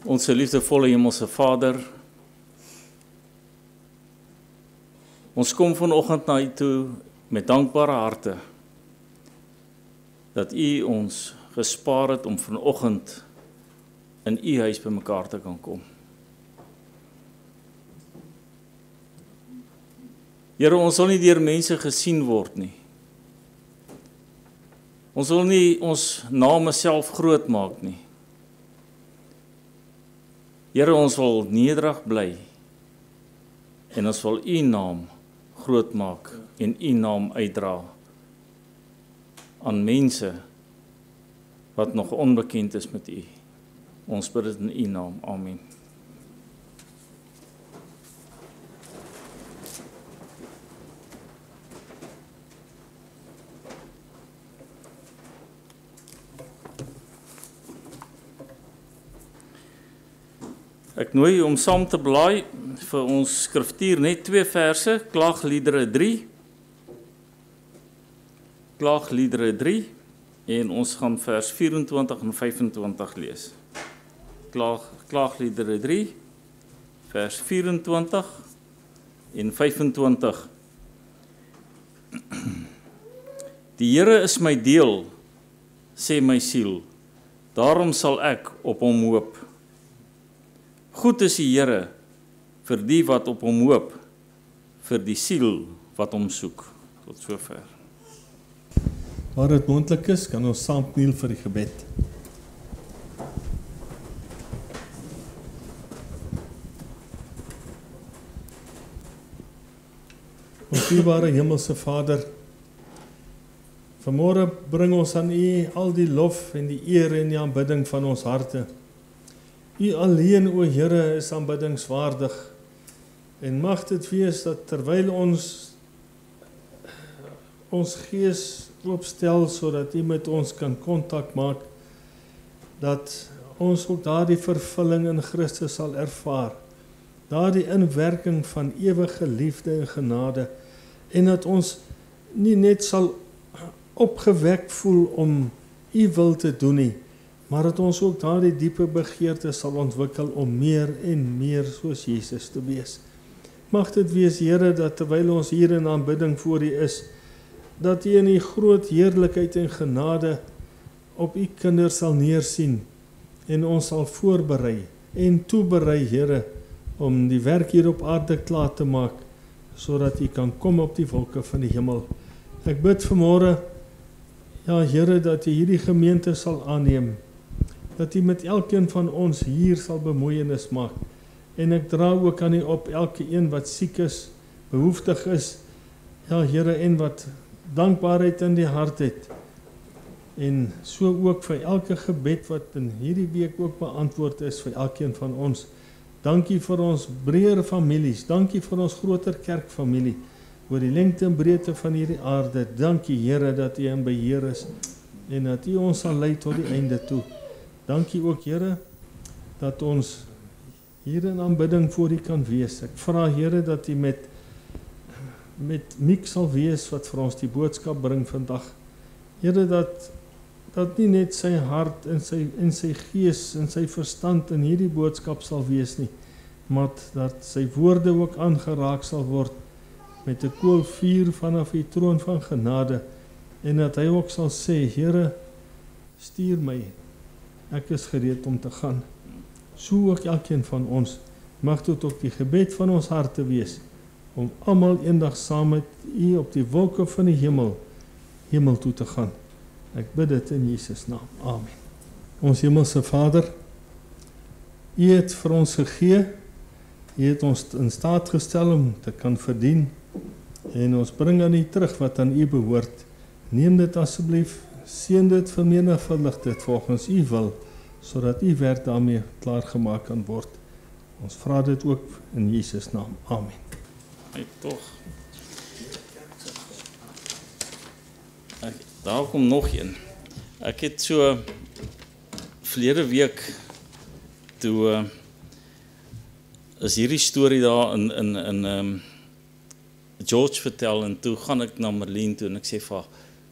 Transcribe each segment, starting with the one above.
Onze liefdevolle Hemelse Vader, ons kom vanoggend na U toe met dankbare harte dat U ons gespaar het om vanoggend in U huis bymekaar te kan kom. Here, ons wil nie deur mense gesien word nie. Ons wil nie ons name self groot maak nie. Here, ons wil nederig bly en ons wil U naam groot maak en U naam uitdra aan mense wat nog onbekend is met U. Ons bid dit in U naam. Amen. Ek nooi om saam te blaai vir ons skriftuur net 2 verse, Klaagliedere 3. Klaagliedere 3 en ons gaan vers 24 en 25 lees. Klaagliedere 3 vers 24 en 25. Die Here is my deel, sê my siel, daarom sal ek op hom hoop. Goed is die Here vir die wat op hom hoop, vir die siel wat hom soek. Tot sover. Waar dit moontlik is, kan ons saam kniel vir die gebed. Ons dierbare Hemelse Vader, vanmôre bring ons aan U al die lof en die eer en die aanbidding van ons harte. U alleen, o Here, is aanbiddingswaardig en mag dit wees dat terwyl ons gees oopstel sodat U met ons kan kontak maak, dat ons ook daardie vervulling in Christus sal ervaar, daardie inwerking van ewige liefde en genade, en dat ons nie net sal opgewek voel om U wil te doen nie, maar dat ons ook daardie diepe begeerte sal ontwikkel om meer en meer soos Jesus te wees. Mag dit wees, Here, dat terwyl ons hier in aanbidding voor U is, dat U in U groot heerlikheid en genade op U kinders sal neersien en ons sal voorberei en toeberei, Here, om die werk hier op aarde klaar te maak, sodat U kan kom op die wolke van die hemel. Ek bid vanmôre, ja Here, dat U hierdie gemeente sal aanneem, dat U met elkeen van ons hier sal bemoeienis maak. En ek dra ook aan U op elke een wat siek is, behoeftig is, ja Here, en wat dankbaarheid in die hart het. En so ook vir elke gebed wat in hierdie week ook beantwoord is vir elkeen van ons. Dankie vir ons breër families, dankie vir ons groter kerkfamilie, oor die lengte en breedte van hierdie aarde. Dankie Here dat U in beheer is en dat U ons sal lei tot die einde toe. Dankie ook Here dat ons hier in aanbidding voor U kan wees. Ek vra Here dat U met Miek sal wees wat vir ons die boodskap bring vandag. Here, dat nie net sy hart en sy gees en sy verstand in hierdie boodskap sal wees nie, maar dat sy woorde ook aangeraak sal word met 'n koolvuur vanaf U troon van genade, en dat hy ook sal sê, Here, stuur my, ek is gereed om te gaan. So ook elkeen van ons, mag dit ook die gebed van ons harte wees, om almal eendag saam met U op die wolke van die hemel toe te gaan. Ek bid dit in Jesus naam. Amen. Ons Hemelse Vader, U het vir ons gegee, U het ons in staat gestel om te kan verdien, en ons bring aan U terug wat aan U behoort. Neem dit asseblief, seën dit, vermenigvuldig dit volgens U wil, sodat U werk daarmee klaargemaak kan word. Ons vra dit ook in Jesus naam. Amen. Hey, toch. Daar kom nog een. Ek het so verlede week toe is hierdie storie daar in George vertel, en toe gaan ek na Marlene toe en ek sê vir haar,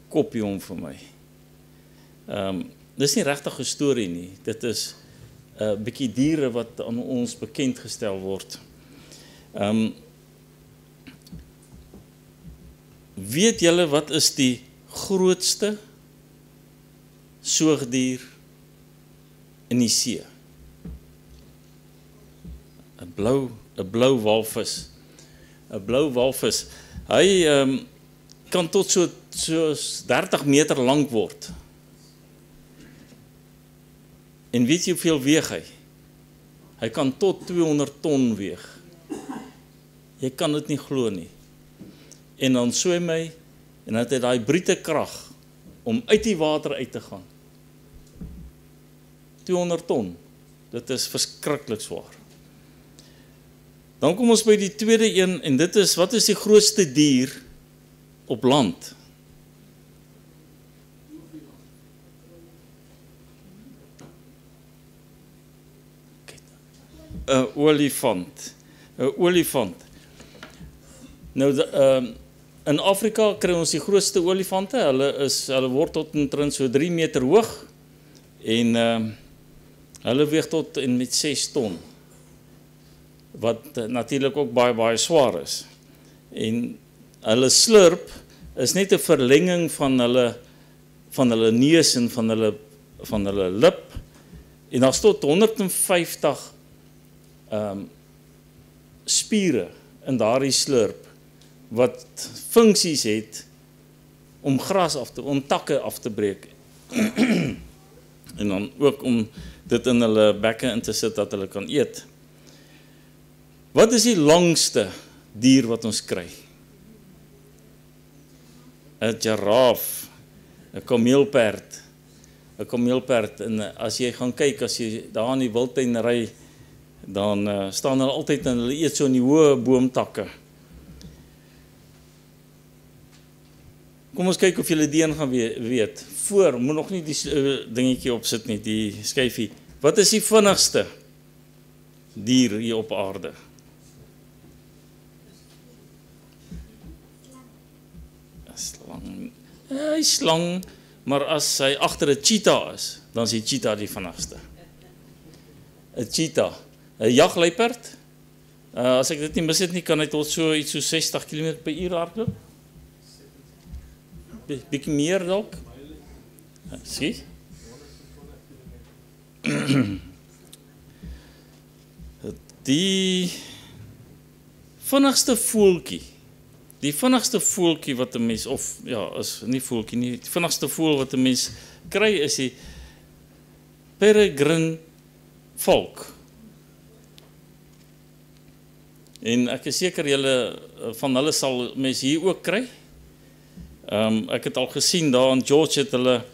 kopie hom vir my. Dis nie regtig 'n storie nie. Dit is bietjie diere wat aan ons bekend gestel word. Weet julle wat is die grootste soogdier in die see? 'n blou walvis. 'n blou walvis. Hy kan tot so 30 meter lank word. En weet jy hoeveel weeg hy? Hy kan tot 200 ton weeg. Jy kan dit nie glo nie. En dan swem hy, en dan het hy daai brute krag om uit die water uit te gaan. 200 ton. Dit is verskriklik swaar. Dan kom ons by die tweede een, en dit is, wat is die grootste dier op land? Olifant. 'n Olifant. Nou, in Afrika kry ons die grootste olifante. Hulle word tot omtrent so 3 meter hoog, en hulle weeg tot en met 6 ton. Wat natuurlik ook baie swaar is. En hulle slurp is net 'n verlenging van hulle neus en van hulle lip. En daar's tot 150 spiere in daardie slurp wat funksies het om om takke af te breek. En dan ook om dit in hulle bekke in te sit dat hulle kan eet. Wat is die langste dier wat ons kry? 'n Giraf, 'n kameelperd. 'n Kameelperd, en as jy gaan kyk, as jy daar in die wildtuin ry, dan staan hulle altyd en hulle eet so in die hoë boomtakke. Kom ons kyk of julle die een gaan weet. Moet nog nie die dingetjie opsit nie, die skyfie. Wat is die vinnigste dier hier op aarde? Hy slang, maar as hy agter 'n cheetah is, dan is die cheetah die vinnigste. 'n Cheetah, 'n jagluiperd. As ek dit nie mis het nie, kan hy tot so iets so 60 km/h hardloop. Bietjie meer dalk. Sien? Die vinnigste voeltjie. Die vinnigste voeltjie wat 'n mens, of ja, is nie voeltjie nie, die vinnigste voel wat 'n mens kry is die peregrine falk. En ek is seker julle van hulle sal mens hier ook kry. Ek het al gesien daar in George het hulle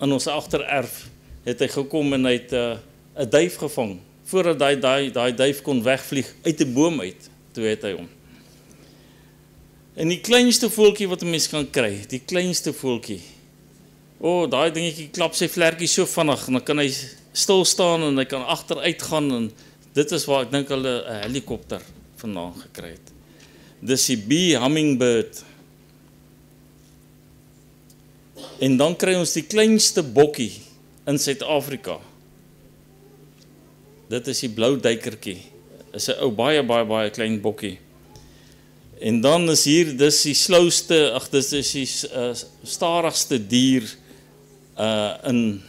in ons agtererf het hy gekom en hy het 'n duif gevang voordat daai duif kon wegvlieg uit 'n boom uit. Toe het hy hom. En die kleinste voeltjie wat 'n mens kan kry, die kleinste voeltjie. Daai dingetjie klap sy vlerkie so vinnig en dan kan hy stil staan en hy kan agteruit gaan, en dit is waar ek dink hulle 'n helikopter vandaan gekry het. Dis die bee hummingbird. En dan kry ons die kleinste bokkie in Suid-Afrika. Dit is die blou duikertjie. Is 'n ou baie klein bokkie. En dan is hier, dis die slouste, dis is die stadigste dier in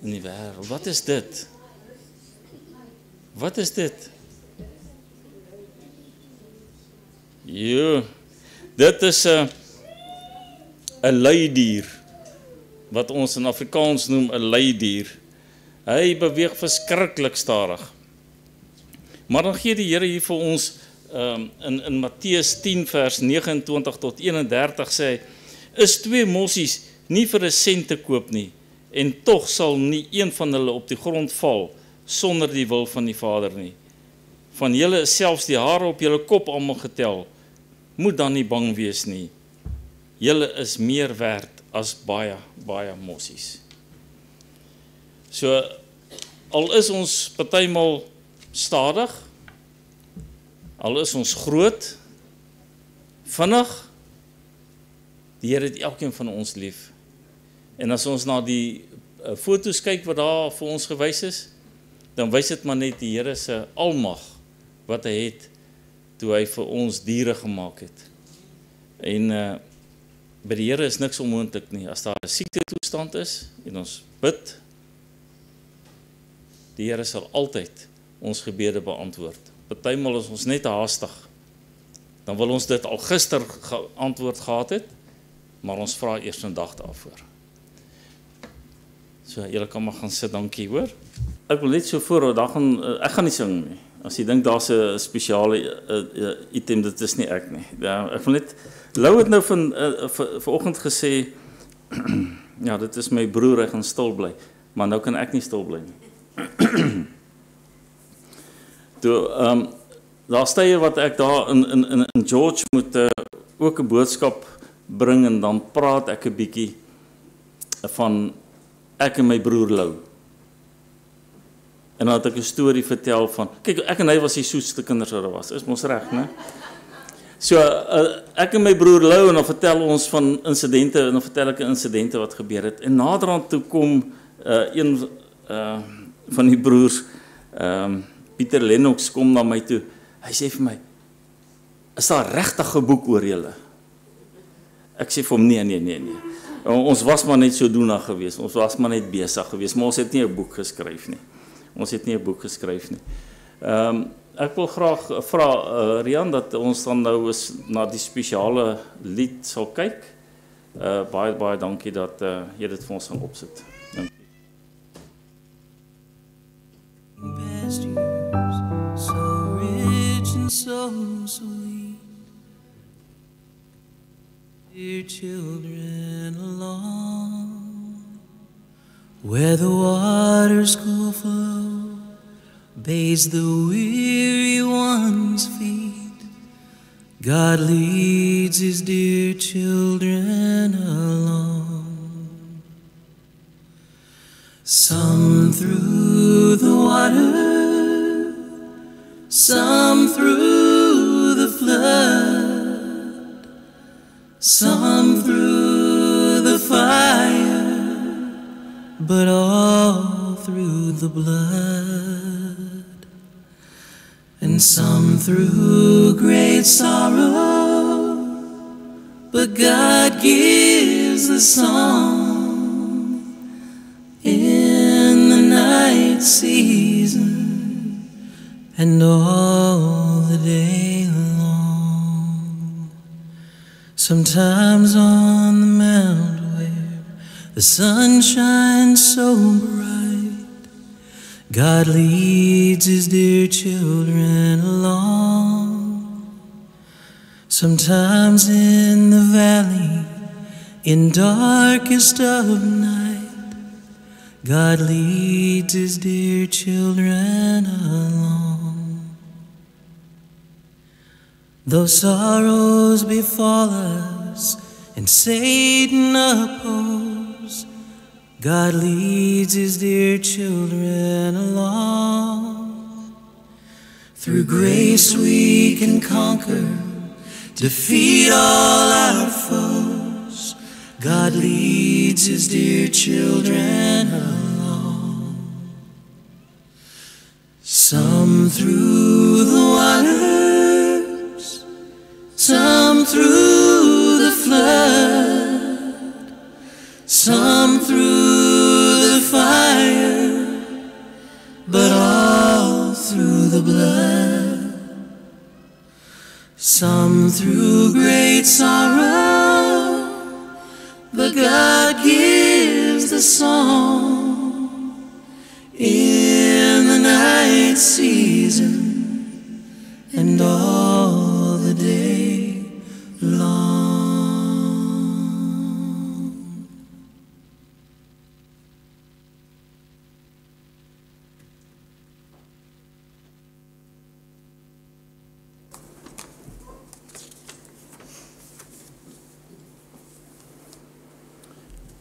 die wêreld. Wat is dit? Wat is dit? Ja, dit is 'n leidier, wat ons in Afrikaans noem 'n leidier. Hy beweeg verskriklik stadig. Maar dan gee die Here hier vir ons in Matteus 10 vers 29 tot 31 sê hy, is 2 mossies nie vir 1 sent te koop nie, en tog sal nie een van hulle op die grond val sonder die wil van die Vader nie. Van julle is selfs die hare op julle kop almal getel. Moet dan nie bang wees nie. Julle is meer werd as baie mossies. So, al is ons partymal stadig, al is ons groot, vinnig, die Here het elkeen van ons lief. En as ons na die foto's kyk wat daar vir ons gewys is, dan wys dit maar net die Here se almag wat hy het toe hy vir ons diere gemaak het. En by die Here is niks onmoontlik nie. As daar 'n siekte toestand is en ons bid, die Here sal altyd ons gebede beantwoord. Partymal is ons net haastig. Dan wil ons dit al gister geantwoord gehad het, maar ons vra eers 'n dag daarvoor. So, julle kan maar gaan sit, dankie hoor. Ek wil net so voor, ek gaan nie sing nie. As jy dink daar's 'n spesiale item, dit is nie ek nie. Ja, ek wil net, Lou het nou vanoggend gesê, ja, dit is my broer, hy gaan stil bly, maar nou kan ek nie stil bly nie. Toe, daar tye wat ek daar in George moet ook 'n boodskap bring en dan praat ek 'n bietjie van ek en my broer Lou. En dan het ek 'n storie vertel van, kyk, ek en hy was die soetste kinders wat daar was, is mos reg, né? So, ek en my broer Lou, en dan vertel ons van insidente, en dan vertel ek 'n insidente wat gebeur het. En naderhand toe kom een van die broers, Pieter Lennox, kom na my toe. Hy sê vir my, is daar regtig 'n boek oor julle? Ek sê vir hom, nee. Ons was maar net so doenig geweest, ons was maar net besig geweest, maar ons het nie 'n boek geskryf nie. Ek wil graag vra, Rian, dat ons dan nou eens na die spesiale lied sal kyk. Baie dankie dat jy dit vir ons gaan opsit. Dankie. Past years, so rich and so sweet, dear children along, where the waters cool flow, bathes the weary one's feet. God leads his dear children along. Some through the water, some through the flood, some through the fire, but all through the blood. And some through great sorrow, but God gives the song in the night season and all the day long. Sometimes on the mount where the sun shines so bright, God leads his dear children along. Sometimes in the valley, in darkest of night, God leads his dear children along. Though sorrows befall us and Satan oppose, God leads his dear children along. Through grace we can conquer, defeat all our foes. God leads his dear children along. Some through the waters, some through the flood, some through the fire, but all through the blood. Some through great sorrow, but God gives the song in the night season and all the day long.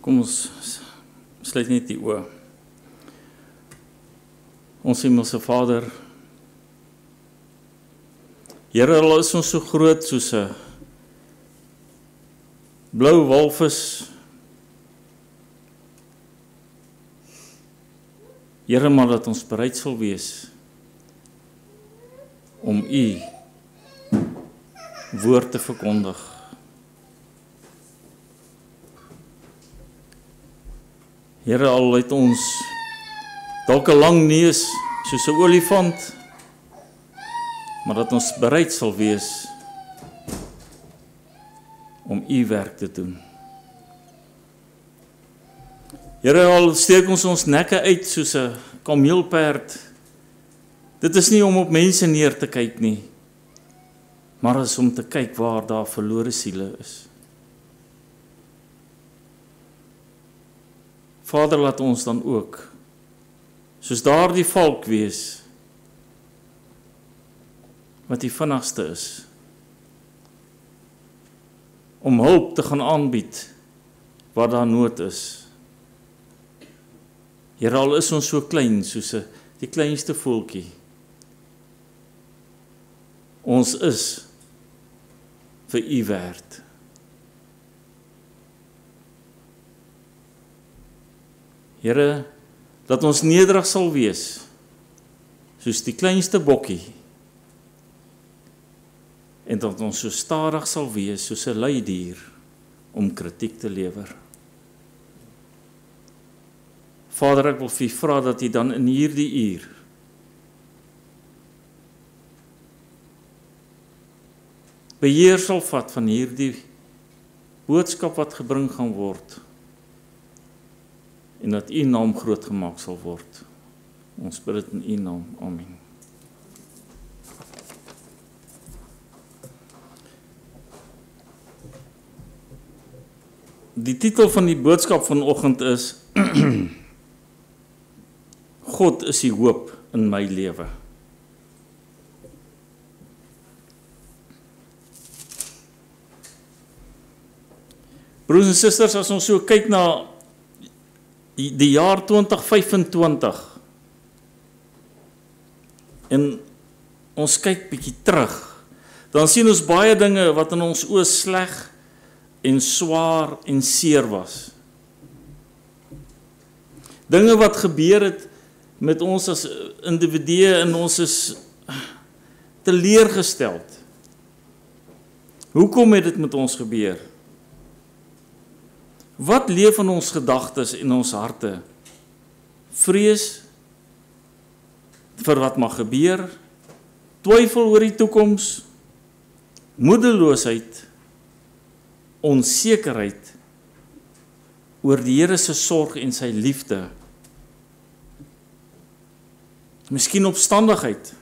Kom ons sluit net die oë. Ons hemelse Vader, Here, al is ons so groot soos 'n blou walvis, Here, maar dat ons bereid sal wees om U woord te verkondig. Here, al het ons dalk 'n lang neus soos 'n olifant, maar dat ons bereid sal wees om U werk te doen. Here, al steek ons nekke uit soos 'n kameelperd, dit is nie om op mense neer te kyk nie, maar is om te kyk waar daar verlore siele is. Vader, laat ons dan ook, soos daardie valk wees, wat die vinnigste is, om hulp te gaan aanbied, waar daar nood is. Here, al is ons so klein, soos die kleinste voeltjie. Ons is vir U werd. Here, dat ons nederig sal wees, soos die kleinste bokkie, en dat ons so stadig sal wees, soos 'n lui dier, om kritiek te lewer. Vader, ek wil vir U vra dat U dan in hierdie uur beheer sal vat van hierdie boodskap wat gebring gaan word, en dat U naam groot gemaak sal word. Ons bid dit in U naam. Amen. Die titel van die boodskap vanoggend is God is die hoop in my lewe. Broers en susters, as ons so kyk na die jaar 2025 en ons kyk bietjie terug, dan sien ons baie dinge wat in ons oë sleg en swaar en seer was. Dinge wat gebeur het met ons as individue en ons is teleurgesteld. Hoekom het dit met ons gebeur? Wat leef in ons gedagtes en ons harte? Vrees vir wat mag gebeur, twyfel oor die toekoms, moedeloosheid, onsekerheid oor die Here se sorg en sy liefde. Miskien opstandigheid.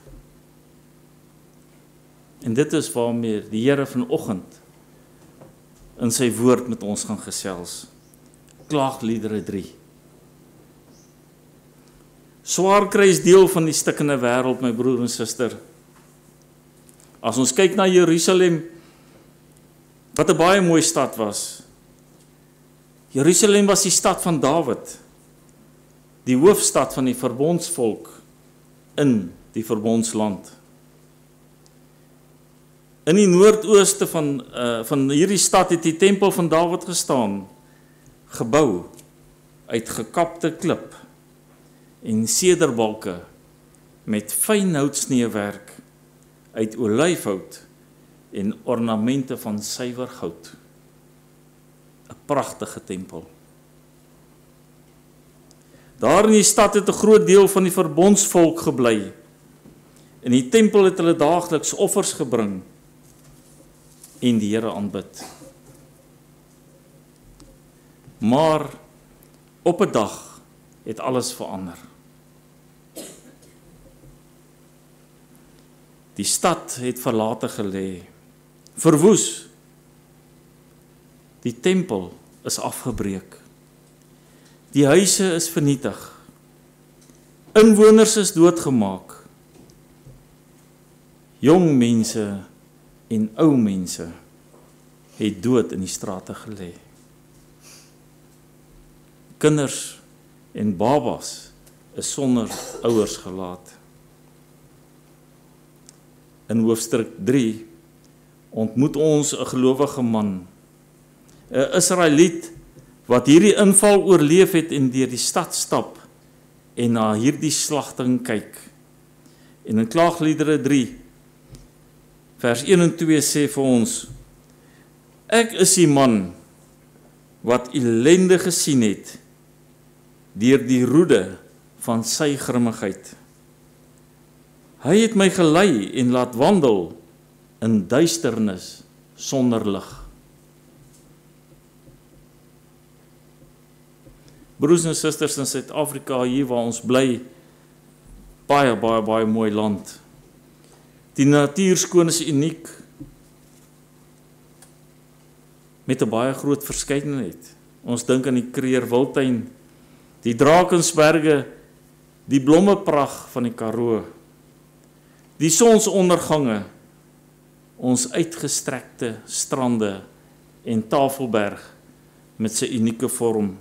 En dit is waarmee die Here vanoggend in sy woord met ons gaan gesels. Klaagliedere 3. Swaar kry is deel van die stikkende wêreld, my broer en suster. As ons kyk na Jerusalem, wat 'n baie mooi stad was. Jerusalem was die stad van Dawid, die hoofstad van die verbondsvolk in die verbondsland. In die noordooste van hierdie stad het die tempel van Dawid gestaan, gebou uit gekapte klip en sederbalke met fyn houtsneewerk uit olyfhout en ornamente van suiwer goud. 'n Pragtige tempel. Daar in die stad het 'n groot deel van die verbondsvolk gebly. In die tempel het hulle daagliks offers gebring en die Here aanbid. Maar op 'n dag het alles verander. Die stad het verlate gelê, verwoes. Die tempel is afgebreek. Die huise is vernietig. Inwoners is doodgemaak. Jong mense en ou mense het dood in die strate gelê. Kinders en babas is sonder ouers gelaat. In hoofstuk 3 ontmoet ons 'n gelowige man, 'n Israeliet wat hierdie inval oorleef het en deur die stad stap en na hierdie slagting kyk. En in Klaagliedere 3, vers 1 en 2 sê vir ons, ek is die man wat ellende gesien het deur die roede van sy grimmigheid. Hy het my gelei en laat wandel in duisternis sonder lig. Broers en susters in Suid-Afrika, hier waar ons bly, baie mooi land. Die natuurskoon is uniek, met 'n baie groot verskeidenheid. Ons dink aan die Kruger Wildtuin, die Drakensberge, die blommepragt van die Karoo, die sonsondergange, ons uitgestrekte strande en Tafelberg met sy unieke vorm.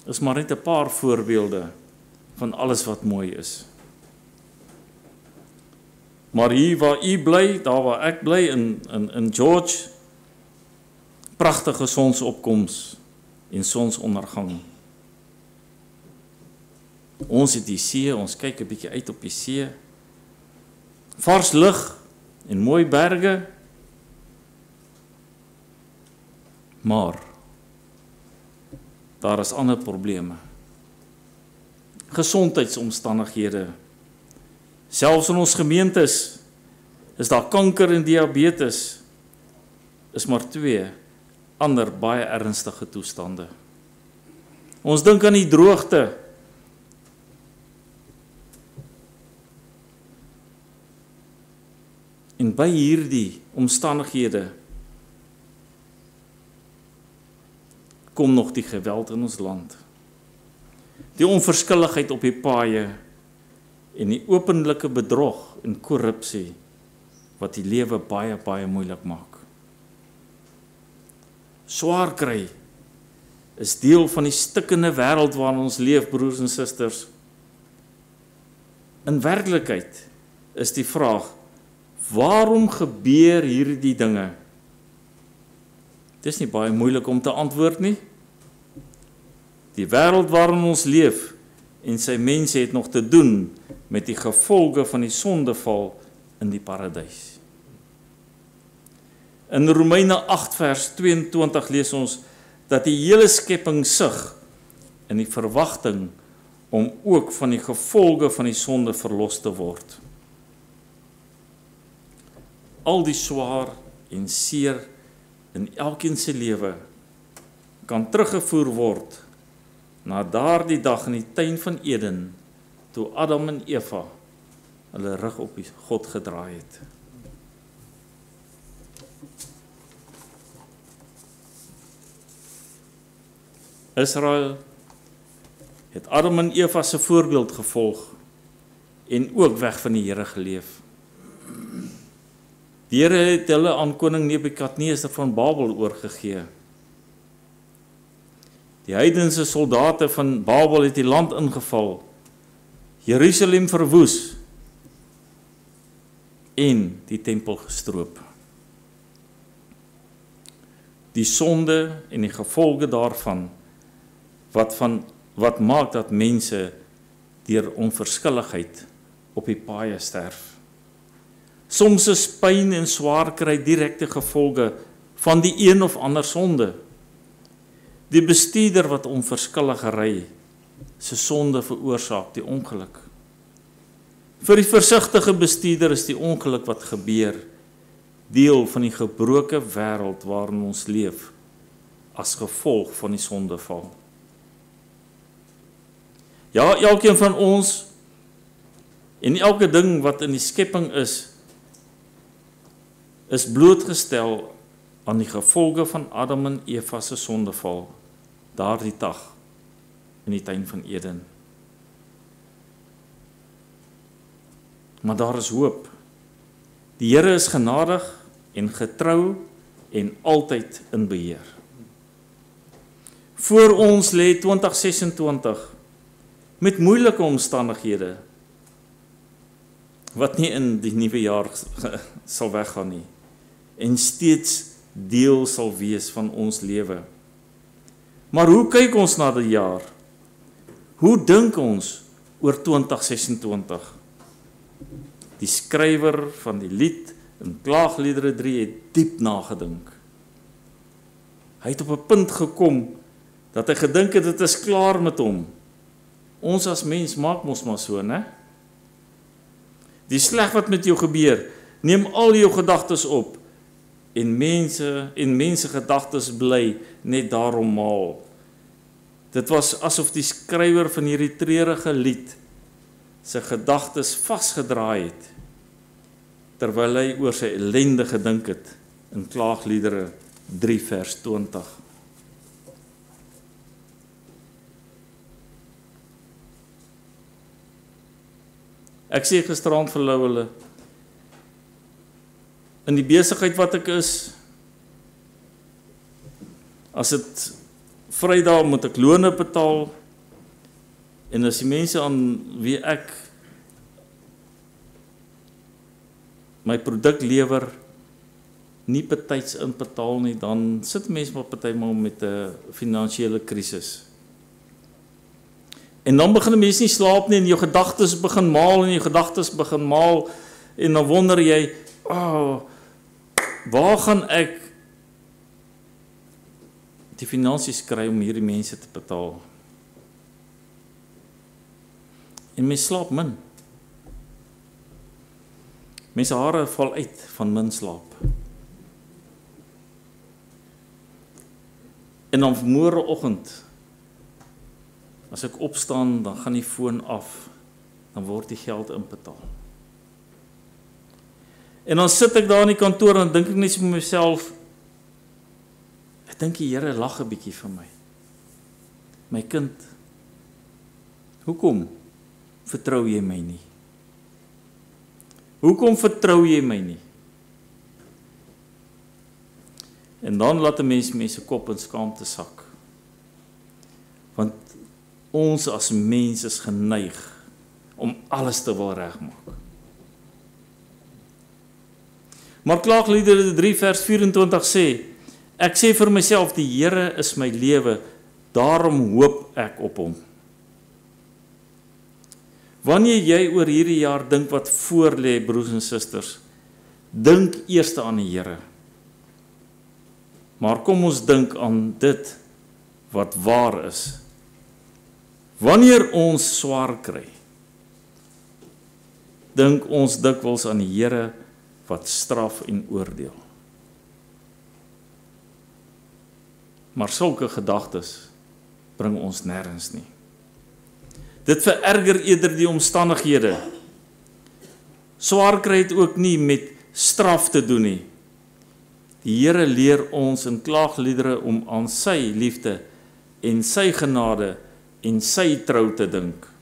Is maar net 'n paar voorbeelde van alles wat mooi is. Maar hier waar u bly, daar waar ek bly in George, pragtige sonsopkoms en sonsondergang. Ons het die see, ons kyk 'n bietjie uit op die see. Vars lug en mooi berge. Maar daar is ander probleme. Gesondheidsomstandighede. Selfs in ons gemeentes is daar kanker en diabetes. Is maar 2 ander baie ernstige toestande. Ons dink aan die droogte. En by hierdie omstandighede kom nog die geweld in ons land. Die onverskilligheid op die paaie en die openlike bedrog en korrupsie wat die lewe baie moeilik maak. Swaar kry is deel van die stikkende wêreld waarin ons leef, broers en susters. In werklikheid is die vraag, waarom gebeur hierdie dinge? Dit is nie baie moeilik om te antwoord nie. Die wêreld waarin ons leef en sy mense het nog te doen met die gevolge van die sondeval in die paradys. In Romeine 8 vers 22 lees ons dat die hele skepping sug in die verwagting om ook van die gevolge van die sonde verlos te word. Al die swaar en seer in elkeen se lewe kan teruggevoer word na daardie dag in die tuin van Eden, toe Adam en Eva hulle rug op God gedraai het. Israel het Adam en Eva se voorbeeld gevolg en ook weg van die Here geleef. Die Here het hulle aan koning Nebukadneser van Babel oorgegee. Die heidense soldate van Babel het die land ingeval, Jerusalem verwoes en die tempel gestroop. Die sonde en die gevolge daarvan, wat maak dat mense deur onverskilligheid op die paaie sterf. Soms is pyn en swaar kry direkte gevolge van die een of ander sonde. Die bestuurder wat onverskillig ry, sy sonde veroorsaak die ongeluk. Vir die versigtige bestuurder is die ongeluk wat gebeur deel van die gebroke wêreld waarin ons leef as gevolg van die sondeval. Ja, elkeen van ons en elke ding wat in die skepping is blootgestel aan die gevolge van Adam en Eva se sondeval daardie dag in die tuin van Eden. Maar daar is hoop. Die Here is genadig en getrou en altyd in beheer. Voor ons lê 2026 met moeilike omstandighede wat nie in die nuwe jaar sal weggaan nie en steeds deel sal wees van ons lewe. Maar hoe kyk ons na die jaar? Hoe dink ons oor 2026? Die skrywer van die lied in Klaagliedere 3 het diep nagedink. Hy het op 'n punt gekom dat hy gedink het dit is klaar met hom. Ons as mens maak mos maar so, né? Die sleg wat met jou gebeur, neem al jou gedagtes op en mense gedagtes bly net daarom maal. Dit was asof die skrywer van hierdie treurige lied sy gedagtes vasgedraai het terwyl hy oor sy ellende gedink het in Klaagliedere 3 vers 20. Ek sê gisterand vir hulle, in die besigheid wat ek is, as dit Vrydag moet ek lone betaal, en as die mense aan wie ek my produk lewer, nie betyds inbetaal nie, dan sit mense maar partymal met 'n finansiële krisis. En dan begin mense nie slaap nie, en jou gedagtes begin maal, en dan wonder jy, waar gaan ek die finansies kry om hierdie mense te betaal? En mense slaap min. Mense hare val uit van min slaap. En dan môreoggend, as ek opstaan, dan gaan die foon af, dan word die geld inbetaal. En dan sit ek daar in die kantoor en dink ek net so met myself, ek dink die Here lag 'n bietjie vir my. My kind, hoekom vertrou jy my nie? Hoekom vertrou jy my nie? En dan laat 'n mens mense kop in skaamte sak. Want ons as mens is geneig om alles te wil regmaak. Maar Klaagliedere 3 vers 24 sê, ek sê vir myself, die Here is my lewe, daarom hoop ek op hom. Wanneer jy oor hierdie jaar dink wat voor lê, broers en susters, dink eers aan die Here. Maar kom ons dink aan dit wat waar is. Wanneer ons swaar kry, dink ons dikwels aan die Here wat straf en oordeel. Maar sulke gedagtes bring ons nêrens nie. Dit vererger eerder die omstandighede. Swaar kry het ook nie met straf te doen nie. Die Here leer ons in Klaagliedere om aan sy liefde en sy genade en sy trou te dink.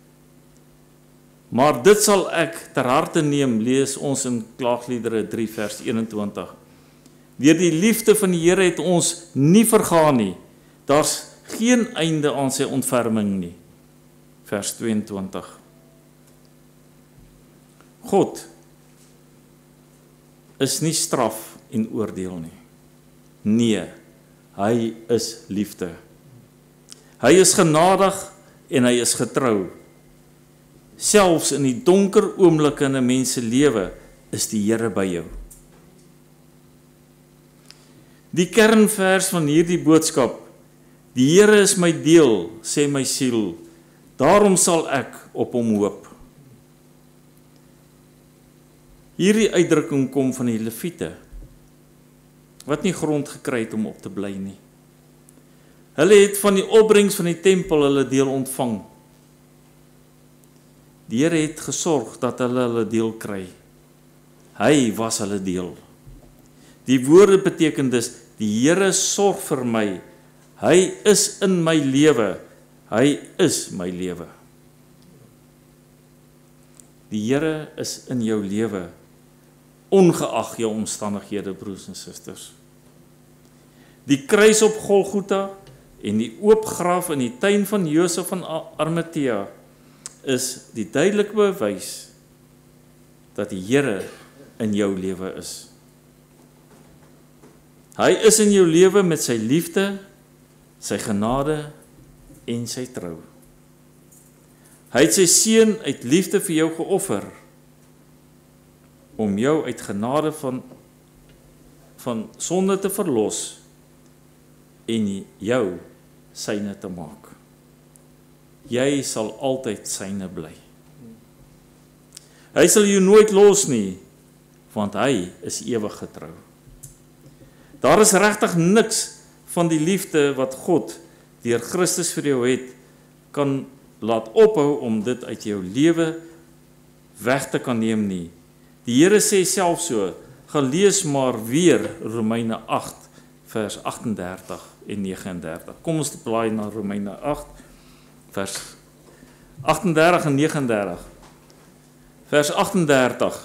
Maar dit sal ek ter harte neem, lees ons in Klaagliedere 3 vers 21. Deur die liefde van die Here het ons nie vergaan nie. Daar's geen einde aan sy ontferming nie. Vers 22. God is nie straf en oordeel nie. Nee, hy is liefde. Hy is genadig en hy is getrou. Selfs in die donker oomblikke in 'n mens se lewe is die Here by jou. Die kernvers van hierdie boodskap, die Here is my deel, sê my siel, daarom sal ek op hom hoop. Hierdie uitdrukking kom van die Lewiete, wat nie grond gekry het om op te bly nie. Hulle het van die opbrengs van die tempel hulle deel ontvang. Die Here het gesorg dat hulle deel kry. Hy was hulle deel. Die woorde beteken dus, die Here sorg vir my. Hy is in my lewe. Hy is my lewe. Die Here is in jou lewe, ongeag jou omstandighede, broers en susters. Die kruis op Golgotha en die oop graf in die tuin van Josef van Arimatea is die duidelike bewys dat die Here in jou lewe is. Hy is in jou lewe met sy liefde, sy genade en sy trou. Hy het sy seun uit liefde vir jou geoffer, om jou uit genade van sonde te verlos, en jou syne te maak. Jy sal altyd syne bly. Hy sal jou nooit los nie, want hy is ewig getrou. Daar is regtig niks van die liefde wat God deur Christus vir jou het, kan laat ophou om dit uit jou lewe weg te kan neem nie. Die Here sê self so, gaan lees maar weer Romeine 8, vers 38 en 39. Kom ons blaai na Romeine 8, vers 38 en 39. Vers 38.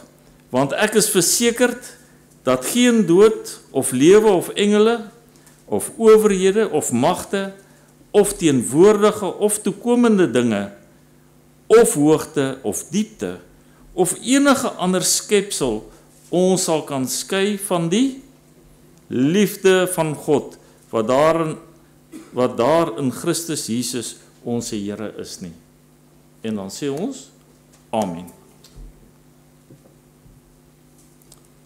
Want ek is versekerd dat geen dood of lewe of engele of owerhede of magte of teenwoordige of toekomende dinge of hoogte of diepte of enige ander skepsel ons sal kan skei van die liefde van God wat daar in Christus Jesus ons Here is nie. En dan sê ons amen.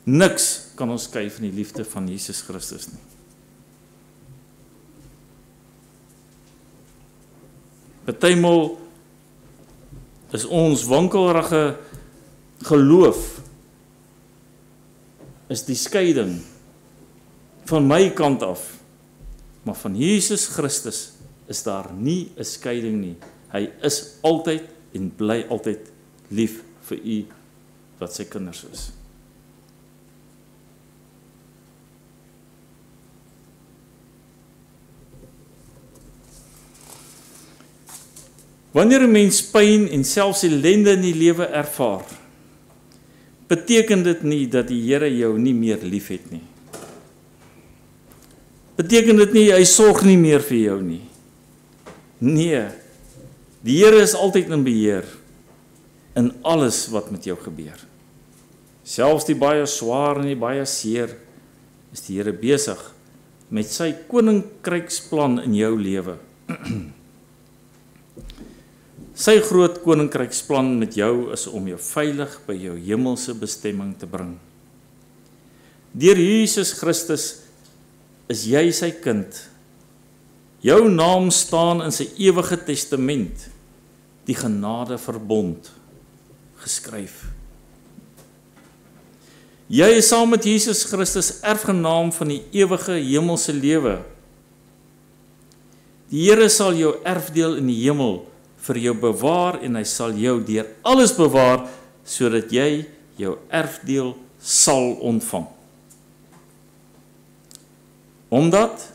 Niks kan ons skei van die liefde van Jesus Christus nie. Partymal is ons wankelrige geloof is die skeiding van my kant af, maar van Jesus Christus is daar nie 'n skeiding nie. Hy is altyd en bly altyd lief vir u wat sy kinders is. Wanneer 'n mens pyn en selfs ellende in die lewe ervaar, beteken dit nie dat die Here jou nie meer liefhet nie. Beteken dit nie hy sorg nie meer vir jou nie. Nee, die Here is altyd in beheer in alles wat met jou gebeur. Selfs die baie swaar en die baie seer is die Here besig met sy koninkryksplan in jou lewe. Sy groot koninkryksplan met jou is om jou veilig by jou hemelse bestemming te bring. Deur Jesus Christus is jy sy kind. Jou naam staan in sy ewige testament, die genade verbond, geskryf. Jy is saam met Jesus Christus erfgenaam van die ewige hemelse lewe. Die Here sal jou erfdeel in die hemel vir jou bewaar en hy sal jou deur alles bewaar sodat jy jou erfdeel sal ontvang. Omdat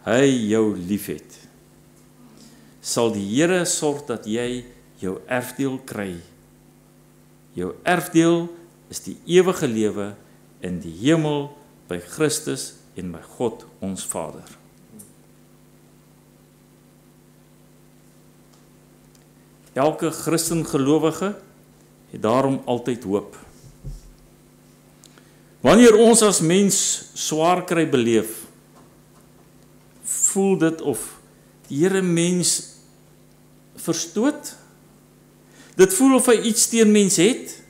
hy jou liefhet, sal die Here sorg dat jy jou erfdeel kry. Jou erfdeel is die ewige lewe in die hemel by Christus en by God ons Vader. Elke Christen gelowige het daarom altyd hoop. Wanneer ons as mens swaar kry beleef, voel dit of die Here mens verstoot. Dit voel of hy iets teen mens het.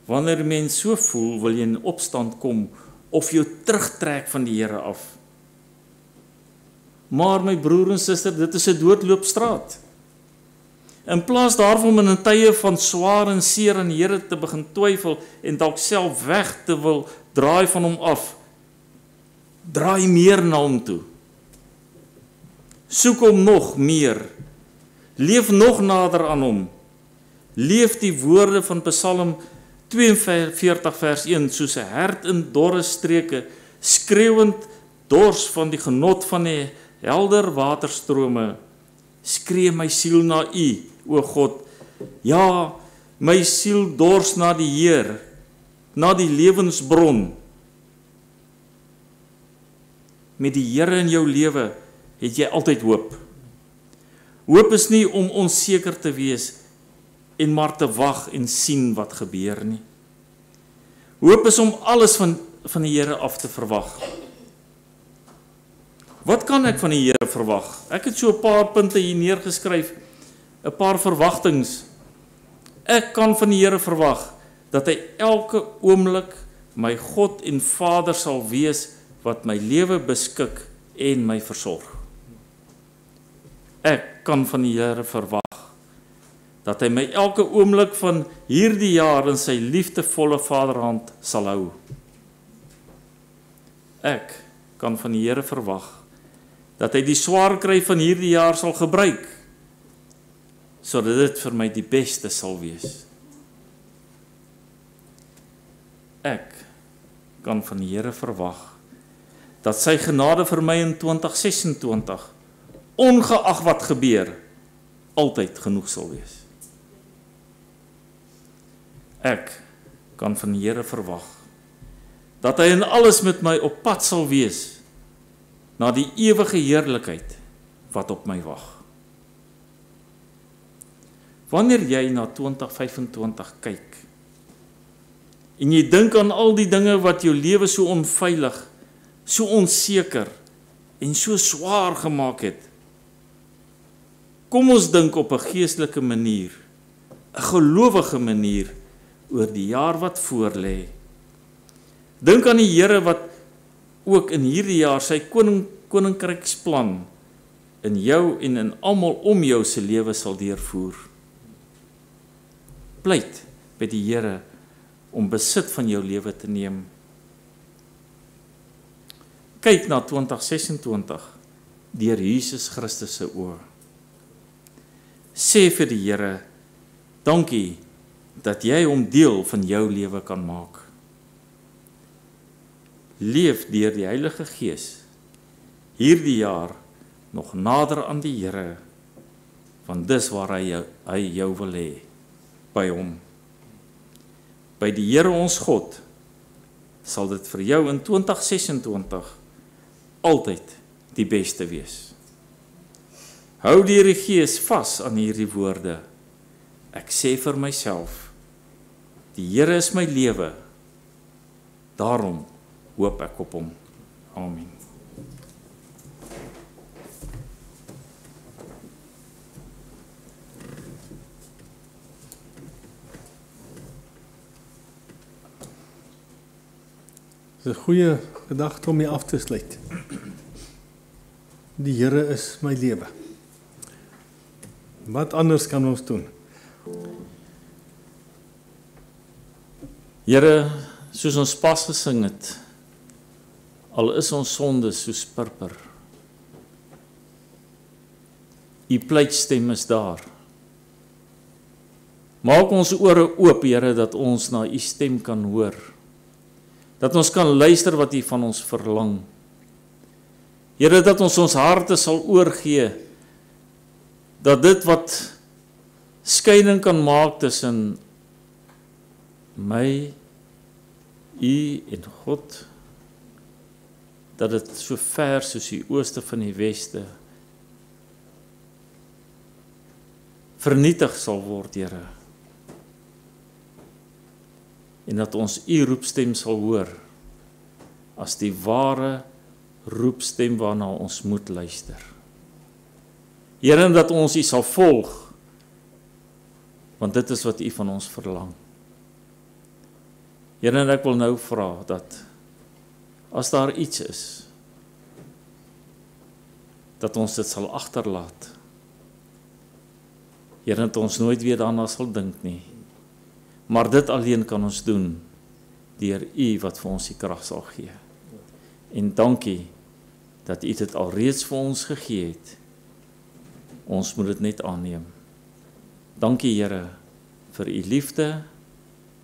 Wanneer mens so voel, wil jy in opstand kom of jou terugtrek van die Here af. Maar my broer en suster, dit is 'n doodloopstraat. In plaas daarvan om in tye van swaar en seer aan die Here te begin twyfel en dalk self weg te wil draai van hom af, draai meer na hom toe. Soek hom nog meer. Leef nog nader aan hom. Leef die woorde van Psalm 42 vers 1 soos 'n hert in dorre streke, skreeuwend dors van die genot van die helder waterstrome. Skree my siel na U, o God. Ja, my siel dors na die Heer, na die lewensbron. Met die Here in jou lewe het jy altyd hoop. Hoop is nie om onseker te wees en maar te wag en sien wat gebeur nie. Hoop is om alles van die Here af te verwag. Wat kan ek van die Here verwag? Ek het so 'n paar punte hier neergeskryf 'n paar verwagtings. Ek kan van die Here verwag dat hy elke oomblik my God en Vader sal wees wat my lewe beskik en my versorg. Ek kan van die Here verwag dat hy my elke oomblik van hierdie jaar in sy liefdevolle Vaderhand sal hou. Ek kan van die Here verwag dat hy die swaar kry van hierdie jaar sal gebruik, sodat dit vir my die beste sal wees. Ek kan van die Here verwag dat sy genade vir my in 2026, ongeag wat gebeur, altyd genoeg sal wees. Ek kan van die Here verwag dat hy in alles met my op pad sal wees na die ewige heerlikheid wat op my wag. Wanneer jy na 2025 kyk en jy dink aan al die dinge wat jou lewe so onveilig, so onseker en so swaar gemaak het, kom ons dink op 'n geestelike manier, 'n gelowige manier oor die jaar wat voorlê. Dink aan die Here wat ook in hierdie jaar sy koninkryksplan in jou en in almal om jou se lewe sal deurvoer. Pleit by die Here om besit van jou lewe te neem. Kyk na 2026 deur Jesus Christus se oë. Sê vir die Here, dankie dat jy hom deel van jou lewe kan maak. Leef deur die Heilige Gees hierdie jaar nog nader aan die Here, want dis waar hy jou wil hê, by hom. By die Here ons God sal dit vir jou in 2026 altyd die beste wees. Hou die Here Gees vas aan hierdie woorde. Ek sê vir myself, die Here is my lewe, daarom hoop ek op hom. Amen. Dit is 'n goeie gedagte om mee af te sluit. Die Here is my lewe. Wat anders kan ons doen? Here, soos ons pas gesing het, al is ons sondes soos purper, u pleitstem is daar. Maak ons ore oop, Here, dat ons na u stem kan hoor. Dat ons kan luister wat u van ons verlang. Here, dat ons harte sal oorgee, dat dit wat skeiding kan maak tussen my, u en God, dat dit so ver soos die ooste van die weste vernietig sal word, Here. En dat ons u roepstem sal hoor as die ware roepstem waarna ons moet luister. Here, dat ons u sal volg, want dit is wat u van ons verlang. Here, en ek wil nou vra dat as daar iets is, dat ons dit sal agterlaat. Here, dat ons nooit weer daarna sal dink nie. Maar dit alleen kan ons doen deur u wat vir ons die krag sal gee. En dankie dat u dit alreeds vir ons gegee het. Ons moet dit net aanneem. Dankie, Here, vir u liefde,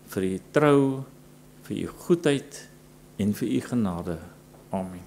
vir u trou, vir u goedheid en vir u genade. Amen.